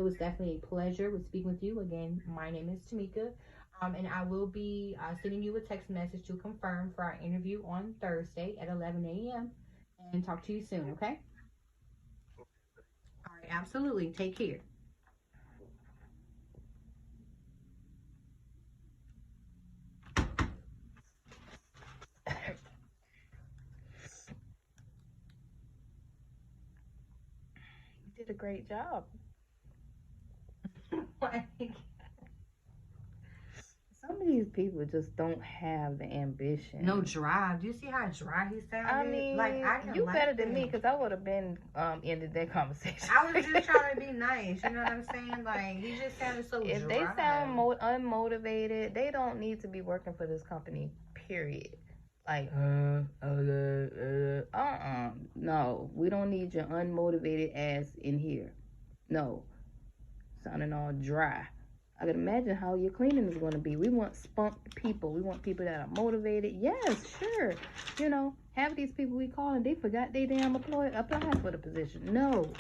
it was definitely a pleasure with speaking with you. Again, my name is Tamika. And I will be sending you a text message to confirm for our interview on Thursday at 11 a.m. And talk to you soon, okay? All right, absolutely. Take care. You did a great job. Some of these people just don't have the ambition. No drive. Do you see how dry he sounded? I mean, you better than me, because I would have been ended that conversation. I was just trying to be nice. You know what I'm saying? Like, he just sounded so if dry. they sound unmotivated, they don't need to be working for this company, period. Like, no, we don't need your unmotivated ass in here. No, sounding all dry. I can imagine how your cleaning is going to be. We want spunked people. We want people that are motivated. Yes, sure. You know, half of these people we call and they forgot they damn applied for the position. No.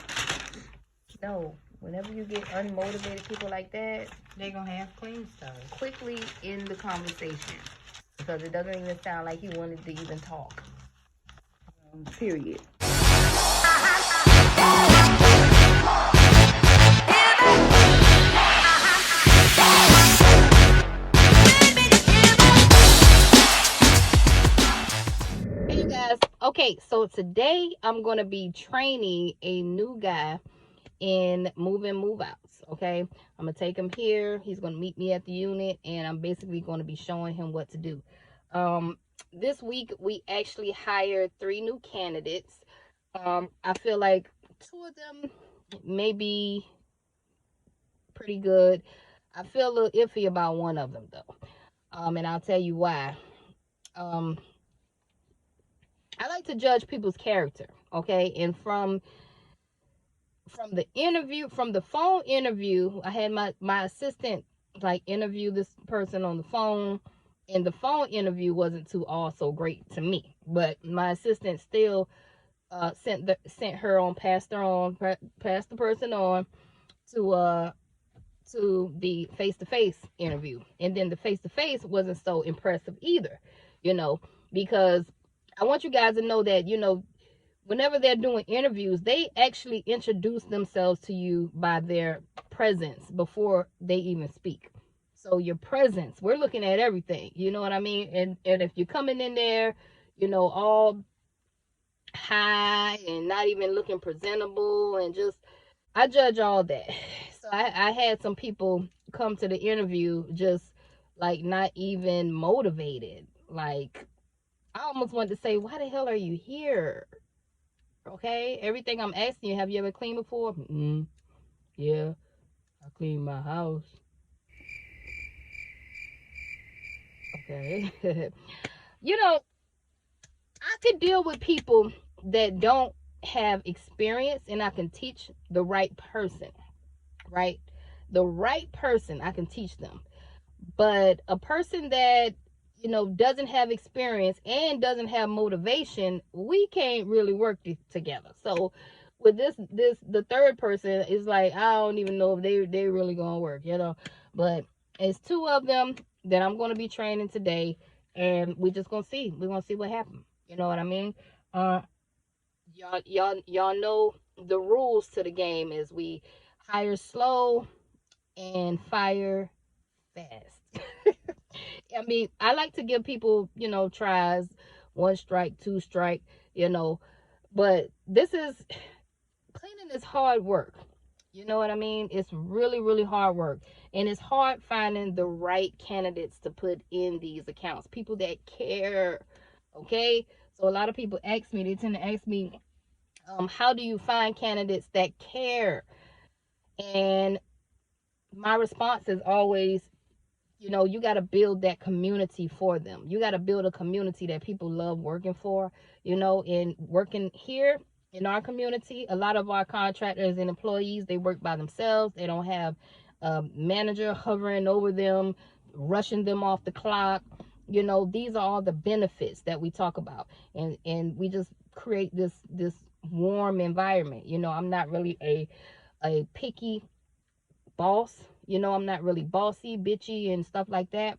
Whenever you get unmotivated people like that, they're going to have clean stuff. Quickly end the conversation. Because it doesn't even sound like he wanted to even talk. Period. Hey guys, okay, so today I'm going to be training a new guy in move in, move outs. Okay, I'm gonna take him here. He's gonna meet me at the unit, and I'm basically going to be showing him what to do. This week we actually hired 3 new candidates. I feel like 2 of them may be pretty good. I feel a little iffy about 1 of them though, and I'll tell you why. I like to judge people's character, okay, and from the interview, from the phone interview, I had my assistant like interview this person on the phone, and the phone interview wasn't too also great to me, but my assistant still sent her on, passed the person on to the face-to-face interview, and then the face-to-face wasn't so impressive either, you know, because I want you guys to know that, you know, whenever they're doing interviews, they actually introduce themselves to you by their presence before they even speak. So your presence, we're looking at everything, you know what I mean? And if you're coming in there, you know, all high and not even looking presentable, and just, I judge all that. So I had some people come to the interview just like not even motivated. Like, I almost wanted to say, why the hell are you here? Okay, everything I'm asking you, have you ever cleaned before? Yeah, I cleaned my house. Okay. You know, I could deal with people that don't have experience, and I can teach the right person, right? The right person, I can teach them. But a person that, you know, doesn't have experience and doesn't have motivation, we can't really work together. So with the third person is like, I don't even know if they really gonna work, you know. But it's 2 of them that I'm gonna be training today, and we're just gonna see. We're gonna see what happens. You know what I mean? Y'all know the rules to the game is we hire slow and fire fast. I mean, I like to give people, you know, tries, 1 strike, 2 strike, you know, but cleaning is hard work. You know what I mean? It's really, really hard work. And it's hard finding the right candidates to put in these accounts. People that care, okay? So a lot of people they tend to ask me, how do you find candidates that care? And my response is always, you know, you got to build that community for them. You got to build a community that people love working for, you know, and working here in our community. A lot of our contractors and employees, they work by themselves. They don't have a manager hovering over them, rushing them off the clock. You know, these are all the benefits that we talk about. And we just create this warm environment. You know, I'm not really a picky boss. You know, I'm not really bossy, bitchy, and stuff like that.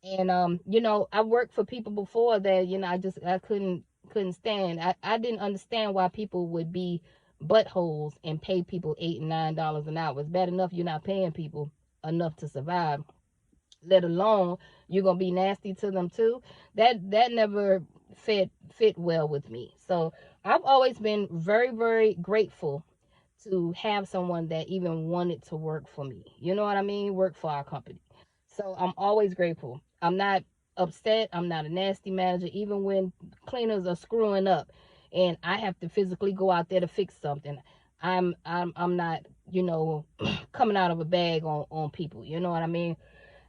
And you know, I worked for people before that, you know, I couldn't stand. I didn't understand why people would be buttholes and pay people $8 and $9 an hour. It's bad enough you're not paying people enough to survive, let alone you're gonna be nasty to them too. That never fit well with me. So I've always been very, very grateful to have someone that even wanted to work for me. You know what I mean? Work for our company. So I'm always grateful. I'm not upset. I'm not a nasty manager, even when cleaners are screwing up and I have to physically go out there to fix something. I'm not, you know, coming out of a bag on people. You know what I mean?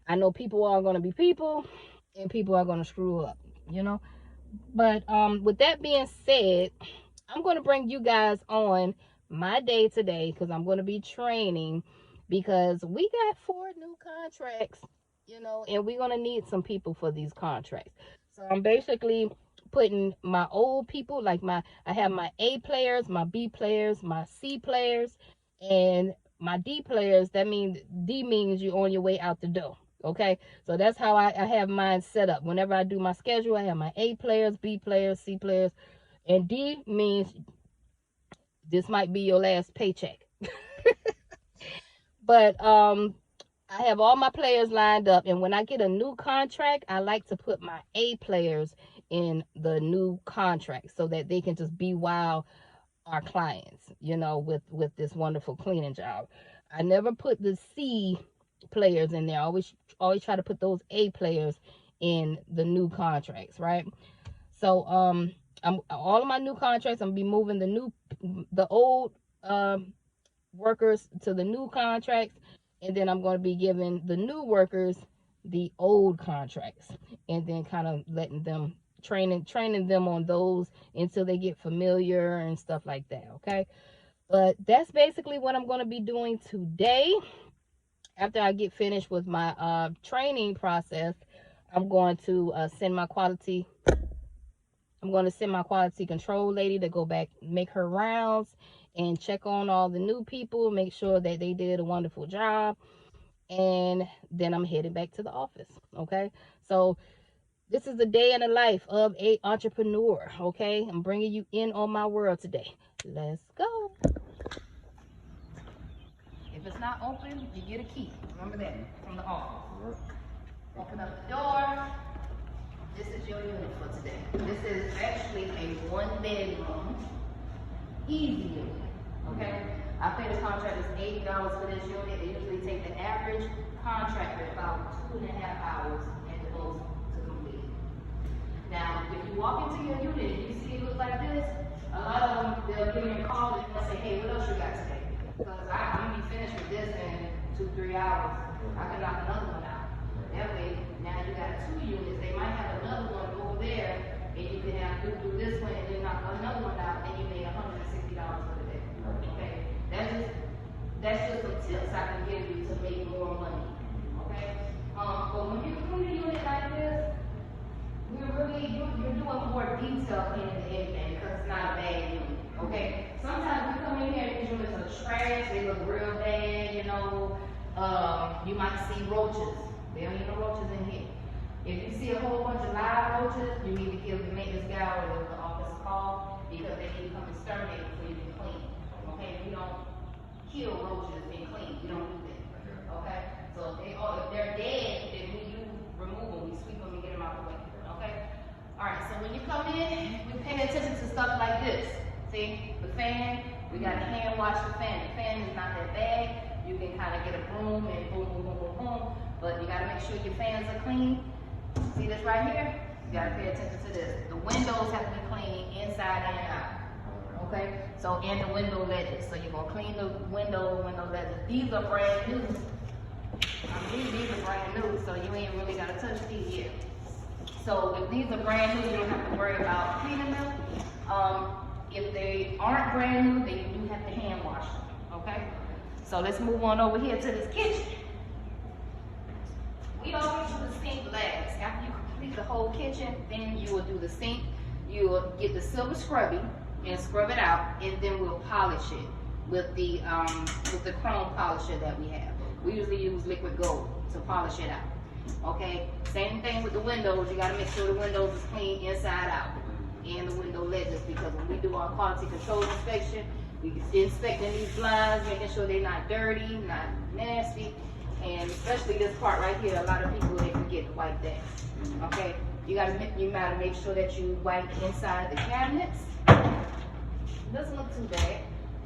I know people are gonna be people and people are gonna screw up, you know. But with that being said, I'm going to bring you guys on my day today because I'm going to be training because we got 4 new contracts, you know, and we're going to need some people for these contracts. So I'm basically putting my old people, like I have my A players, my B players, my C players, and my D players. That means D means you're on your way out the door. Okay, so that's how I have mine set up. Whenever I do my schedule, I have my A players, B players, C players, and D means this might be your last paycheck. But I have all my players lined up, and when I get a new contract, I like to put my A players in the new contract so that they can just be wild our clients, you know, with this wonderful cleaning job. I never put the C players in there. I always try to put those A players in the new contracts, right? So I'm all of my new contracts. I'm gonna be moving the old workers to the new contracts, and then I'm going to be giving the new workers the old contracts, and then kind of letting them training them on those until they get familiar and stuff like that. Okay, but that's basically what I'm going to be doing today. After I get finished with my training process, I'm going to send my quality control lady to go back, make her rounds, and check on all the new people, make sure that they did a wonderful job. And then I'm headed back to the office. Okay. So this is the day in the life of a entrepreneur. Okay. I'm bringing you in on my world today. Let's go. If it's not open, you get a key. Remember that from the office. Open up the door. This is your unit for today. This is actually a 1-bedroom, easy unit. Okay? I pay the contractors $8 for this unit. They usually take the average contractor about 2.5 hours at the most to complete. Now, if you walk into your unit and you see it look like this, a lot of them, they'll give me a call and they'll say, hey, what else you got today? Because I'm going to be finished with this in 2-3 hours. I can knock another one out. That way, now you got 2 units. They might have another one over there, and you can have to do this one and then knock another one out, and you made $160 for the day. Okay? That's just some tips I can give you to make more money. Okay? But when you clean a unit like this, you're doing more detail cleaning than anything because it's not a bad unit. Okay? Sometimes we come in here and these units are trash, they look real bad, you know. You might see roaches. There ain't no roaches in here. If you see a whole bunch of live roaches, you need to give the maintenance guy or the office a call because they need to come exterminate before you can clean. Okay? We don't kill roaches and clean. We don't do that. Okay? So if they're dead, then we do remove them. We sweep them and get them out the way. Okay? Alright, so when you come in, we pay attention to stuff like this. See? The fan, we got to hand wash the fan. The fan is not that bad. You can kind of get a broom and boom, boom, boom, boom, boom. But you got to make sure your fans are clean. See this right here? You got to pay attention to this. The windows have to be clean inside and out. Okay? So, and the window ledges. So you're going to clean the window ledges. These are brand new. These are brand new, so you ain't really got to touch these yet. So if these are brand new, you don't have to worry about cleaning them. If they aren't brand new, then you do have to hand wash them. Okay? So let's move on over here to this kitchen. We always do the sink last. After you complete the whole kitchen, then you will do the sink. You will get the silver scrubby and scrub it out, and then we'll polish it. with the chrome polisher that we have. We usually use liquid gold to polish it out. Okay, same thing with the windows. You got to make sure the windows is clean inside out, and the window ledges, because when we do our quality control inspection, we inspecting these blinds, making sure they're not dirty, not nasty, and especially this part right here. A lot of people, they forget to wipe that. Okay, you gotta make sure that you wipe inside the cabinets. It doesn't look too bad,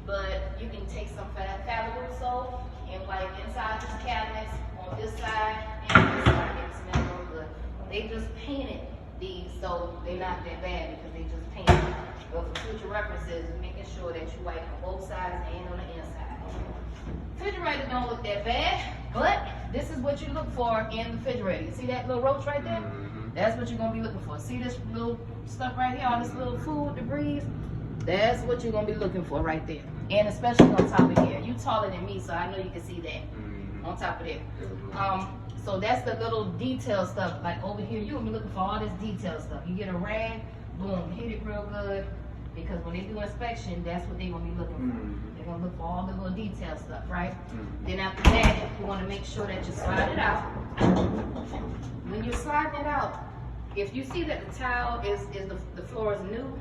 but you can take some fabric soap and wipe inside these cabinets on this side and this side. It smells real good. They just painted these, so they're not that bad because they just painted. But for future references, making sure that you wipe on both sides and on the inside. Refrigerators don't look that bad, but this is what you look for in the refrigerator. You see that little roach right there? That's what you're gonna be looking for. See this little stuff right here, all this little food debris? That's what you're gonna be looking for right there. And especially on top of here. You taller than me, so I know you can see that on top of there. So that's the little detail stuff. Like over here, you're gonna be looking for all this detail stuff. You get a rag, boom, hit it real good. Because when they do inspection, that's what they're gonna be looking for. They're gonna look for all the little detail stuff, right? Then after that, you wanna make sure that you slide it out. When you're sliding it out, if you see that the tile is the floor is new,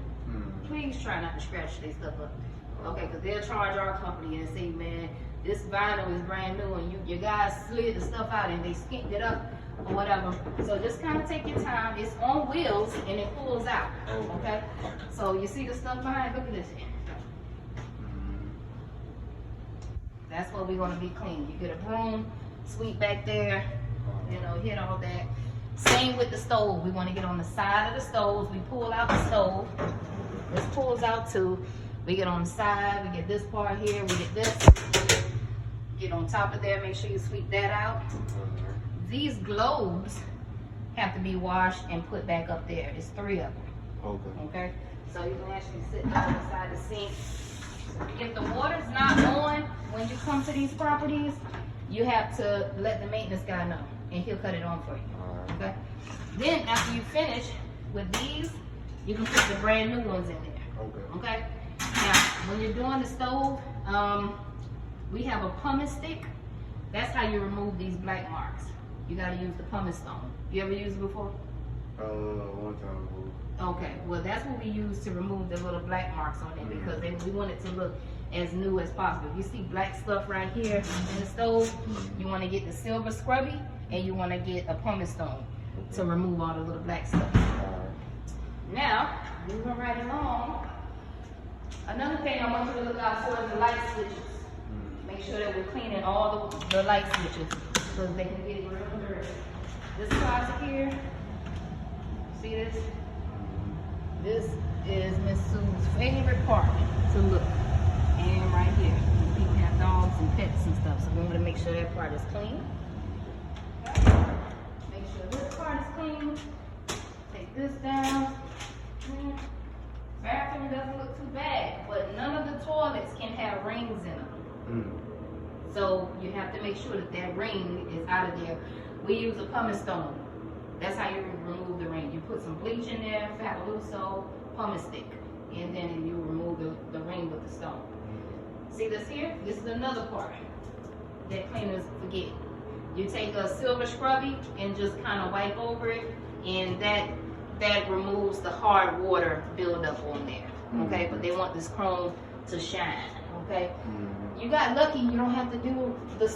please try not to scratch this stuff up. Okay, because they'll charge our company and say, man, this vinyl is brand new and your guys slid the stuff out and they skinned it up or whatever. So just kind of take your time. It's on wheels and it pulls out. Okay? So you see the stuff behind? Look at this. That's what we're going to be clean. You get a broom, sweep back there, you know, hit all that. Same with the stove. We want to get on the side of the stove. We pull out the stove. This pulls out too. We get on the side. We get this part here. We get this. Get on top of there. Make sure you sweep that out. These globes have to be washed and put back up there. It's 3 of them. Okay. Okay. So you can actually sit down beside the sink. If the water's not on when you come to these properties, you have to let the maintenance guy know, and he'll cut it on for you. Okay. Then after you finish with these, you can put the brand new ones in there. Okay. Okay. Now, when you're doing the stove, we have a pumice stick. That's how you remove these black marks. You got to use the pumice stone. You ever used it before? One time ago. Okay, well that's what we use to remove the little black marks on it, because we want it to look as new as possible. If you see black stuff right here in the stove, you want to get the silver scrubby and you want to get a pumice stone to remove all the little black stuff. Now, moving right along, another thing I want you to look out for is the light switches. Make sure that we're cleaning all the light switches so they can get it real dirty. This closet here, see this? This is Miss Sue's favorite part to look. And right here, people have dogs and pets and stuff, so we want to make sure that part is clean. Okay. Make sure this part is clean. Take this down. Bathroom doesn't look too bad, but none of the toilets can have rings in them. So you have to make sure that that ring is out of there. We use a pumice stone. That's how you remove the ring. You put some bleach in there, Fabuloso, pumice stick, and then you remove the ring with the stone. See this here? This is another part that cleaners forget. You take a silver scrubby and just kind of wipe over it, and that removes the hard water buildup on there. Okay, but they want this chrome to shine. Okay, you got lucky. You don't have to do the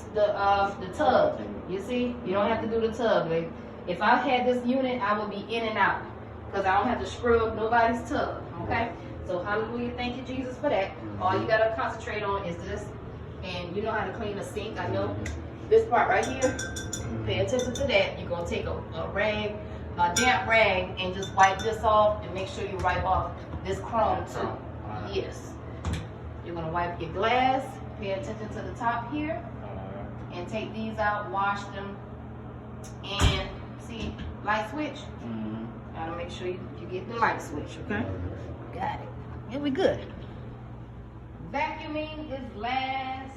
tub. You see, you don't have to do the tub. Like, if I had this unit, I would be in and out because I don't have to scrub nobody's tub. Okay, so hallelujah, thank you Jesus for that. All you gotta concentrate on is this, and you know how to clean a sink. I know this part right here. Pay attention to that. You're gonna take a rag, a damp rag, and just wipe this off, and make sure you wipe off this chrome too. Yes. You're gonna wipe your glass. Pay attention to the top here, and take these out. Wash them, and see light switch. Gotta make sure you get the light switch. Okay. Got it. And we good. Vacuuming is last.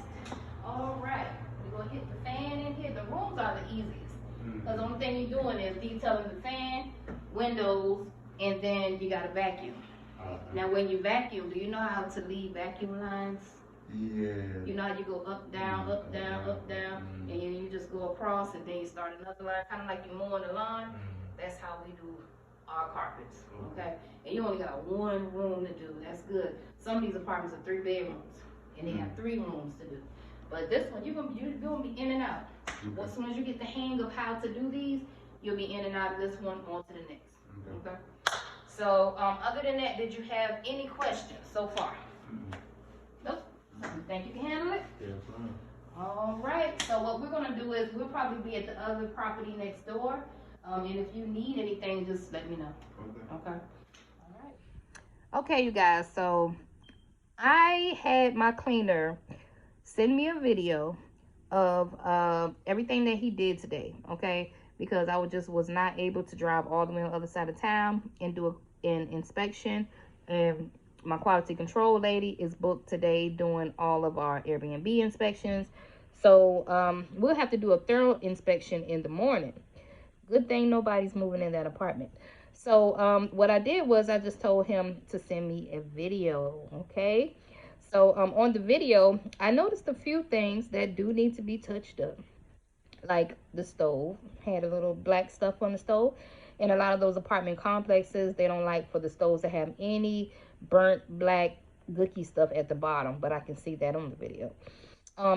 All right. We're gonna hit the fan in here. The rooms are the easiest. Because the only thing you're doing is detailing the fan, windows, and then you got to vacuum. Now when you vacuum, do you know how to leave vacuum lines Yeah. You know how you go up, down, up, down, up, down, and then you just go across, and then you start another line, kind of like you're mowing the lawn. That's how we do our carpets, okay? And you only got one room to do. That's good. Some of these apartments are 3 bedrooms, and they have 3 rooms to do. But this one, you're gonna be in and out. As soon as you get the hang of how to do these, you'll be in and out of this one onto the next. Okay. So, other than that, did you have any questions so far? Nope. Think you can handle it? Yeah, fine. All right. So what we're gonna do is we'll probably be at the other property next door. And if you need anything, just let me know. Okay. All right. Okay, you guys. So I had my cleaner send me a video of everything that he did today. Okay, because I was not able to drive all the way on the other side of town and do an inspection. And my quality control lady is booked today doing all of our Airbnb inspections. So we'll have to do a thorough inspection in the morning. Good thing nobody's moving in that apartment. So what I did was I just told him to send me a video, okay? So on the video, I noticed a few things that do need to be touched up. Like the stove had a little black stuff on the stove. And a lot of those apartment complexes, they don't like for the stoves to have any burnt black gooky stuff at the bottom. But I can see that on the video.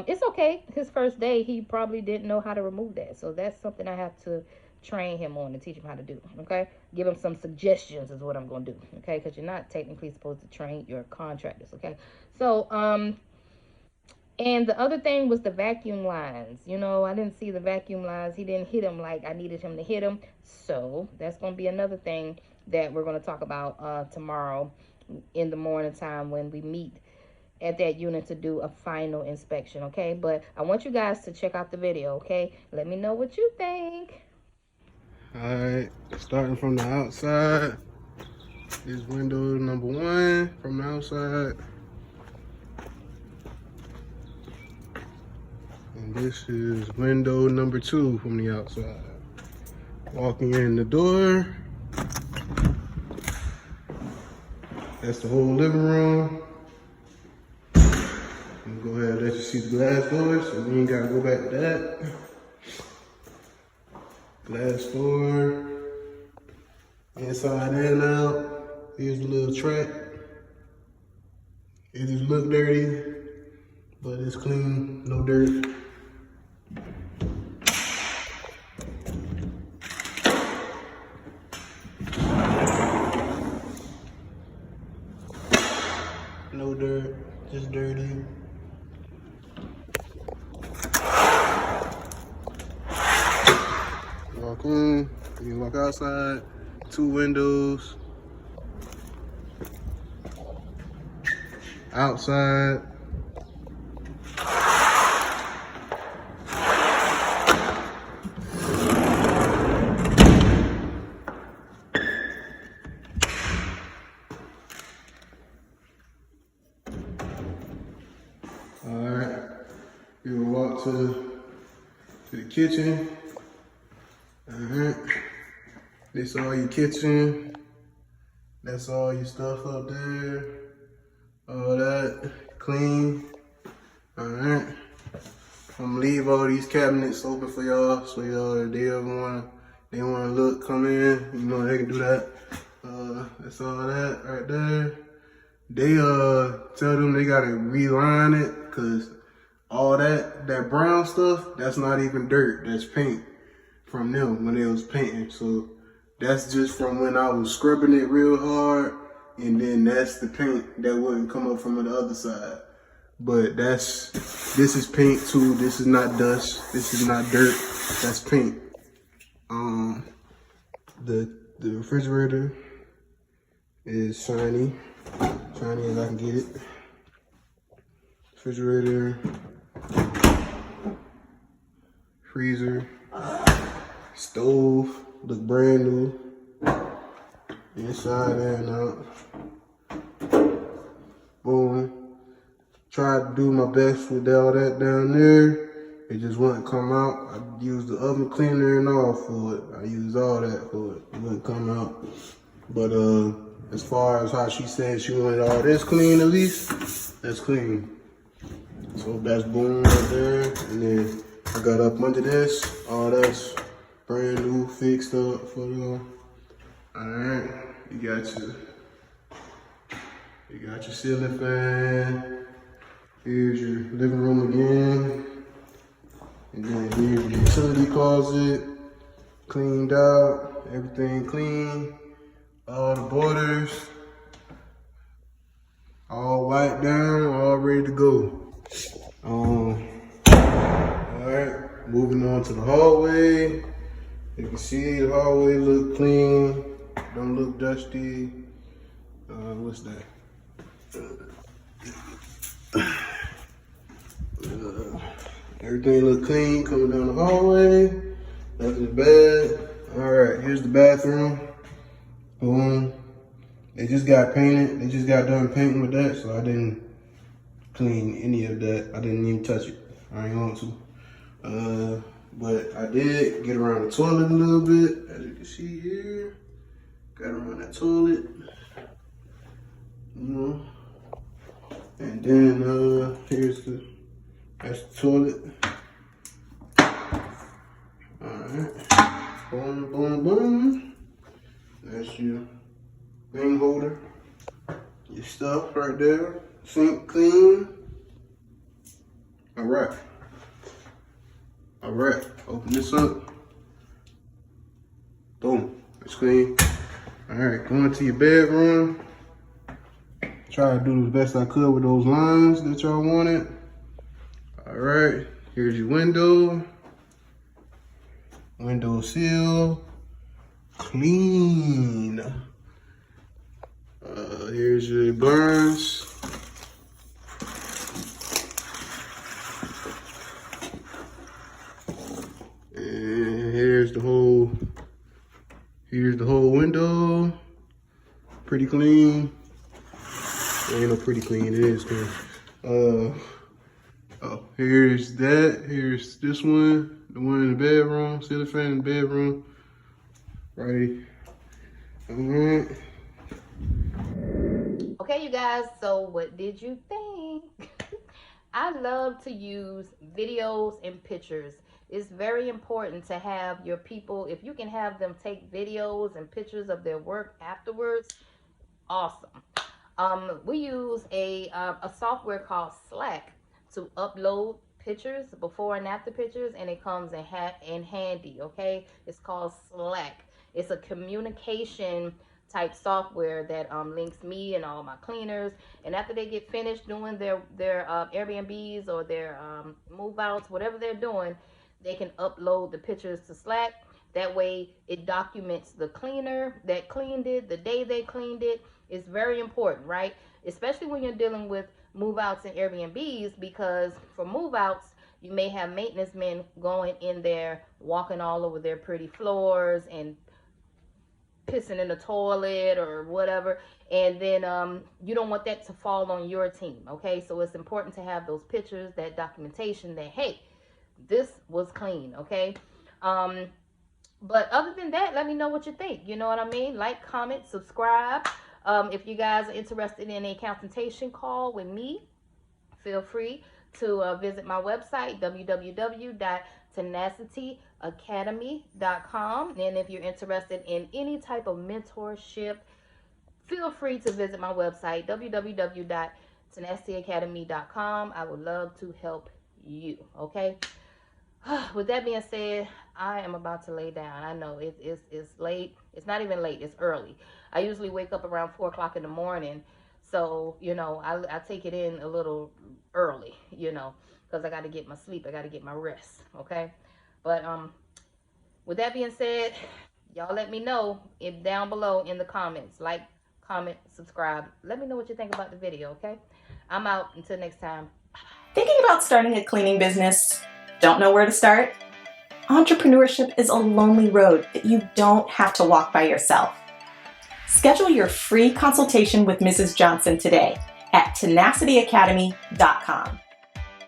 It's okay. His first day, he probably didn't know how to remove that. So that's something I have to train him on and teach him how to do. Okay, give him some suggestions is what I'm going to do. Okay, because you're not technically supposed to train your contractors. Okay, so and the other thing was the vacuum lines. You know, I didn't see the vacuum lines. He didn't hit them like I needed him to hit them. So that's going to be another thing that we're going to talk about tomorrow in the morning time when we meet at that unit to do a final inspection. Okay, but I want you guys to check out the video. Okay, let me know what you think. Alright, starting from the outside, is window number 1 from the outside. And this is window number 2 from the outside. Walking in the door, that's the whole living room. I'm gonna go ahead and let you see the glass doors, so we ain't gotta go back to that. Glass door, inside and out. Here's the little track. It just look dirty, but it's clean, no dirt. No dirt, just dirty. Walk in, you walk outside, 2 windows. Outside. Alright, you will walk to the kitchen. Alright, this all your kitchen. That's all your stuff up there. All that clean. Alright, I'm gonna leave all these cabinets open for y'all, so y'all, if they ever wanna look, come in, you know, they can do that. That's all that right there. They tell them they gotta reline it, cause all that brown stuff, that's not even dirt, that's paint from them when they was painting. So that's just from when I was scrubbing it real hard, and then that's the paint that wouldn't come up from the other side. But this is paint too. This is not dust. This is not dirt. That's paint. The refrigerator is shiny as I can get it. Refrigerator, freezer, stove, look brand new. Inside and out. Boom. Tried to do my best with all that down there. It just wouldn't come out. I used the oven cleaner and all for it. I used all that for it. It wouldn't come out. But as far as how she said she wanted all this clean at least, that's clean. So that's boom right there. And then I got up under this. All that's brand new, fixed up for you. Alright, you got your ceiling fan. Here's your living room again. And then here's your utility closet. Cleaned out, everything clean. All the borders. All wiped down, all ready to go. Alright, moving on to the hallway. You can see the hallway look clean, don't look dusty. What's that? Everything look clean coming down the hallway. Nothing bad. Alright, here's the bathroom. Boom. They just got painted. They just got done painting with that, so I didn't clean any of that. I didn't even touch it. I ain't want to. But I did get around the toilet a little bit, as you can see here. Got around that toilet. And then that's the toilet. Alright. Boom, boom, boom. That's your thing holder. Your stuff right there. Sink clean. Alright. Alright. Open this up. Boom. It's clean. Alright, going to your bedroom. Try to do the best I could with those lines that y'all wanted. Alright, here's your window. Window sill. Clean. Here's your blinds. And here's the whole window. Pretty clean. Ain't no pretty clean, it is clean. Here's that. Here's this one. The one in the bedroom. Ceiling fan in the bedroom. Right. Alright. Okay, you guys, so what did you think? I love to use videos and pictures. It's very important to have your people, if you can have them take videos and pictures of their work afterwards, awesome. We use a software called Slack to upload pictures, before and after pictures, and it comes in handy, okay? It's called Slack. It's a communication type software that links me and all my cleaners, and after they get finished doing their Airbnbs or their move outs, whatever they're doing, they can upload the pictures to Slack. That way it documents the cleaner that cleaned it, the day they cleaned it. It's very important, right? Especially when you're dealing with move outs and Airbnbs, because for move outs, you may have maintenance men going in there, walking all over their pretty floors and pissing in the toilet or whatever, and then you don't want that to fall on your team, okay? So it's important to have those pictures, that documentation that, hey, this was clean, okay? But other than that, let me know what you think. You know what I mean? Like, comment, subscribe. If you guys are interested in a consultation call with me, feel free to visit my website, www.tenacityacademy.com. And if you're interested in any type of mentorship, feel free to visit my website, www.tenacityacademy.com. I would love to help you, okay? With that being said, I am about to lay down. I know it's late. It's not even late. It's early. I usually wake up around 4 o'clock in the morning. So, you know, I take it in a little early, you know, because I got to get my sleep. I got to get my rest, okay? But with that being said, y'all let me know if down below in the comments. Like, comment, subscribe. Let me know what you think about the video, okay? I'm out. Until next time. Thinking about starting a cleaning business? Don't know where to start? Entrepreneurship is a lonely road that you don't have to walk by yourself. Schedule your free consultation with Mrs. Johnson today at tenacityacademy.com.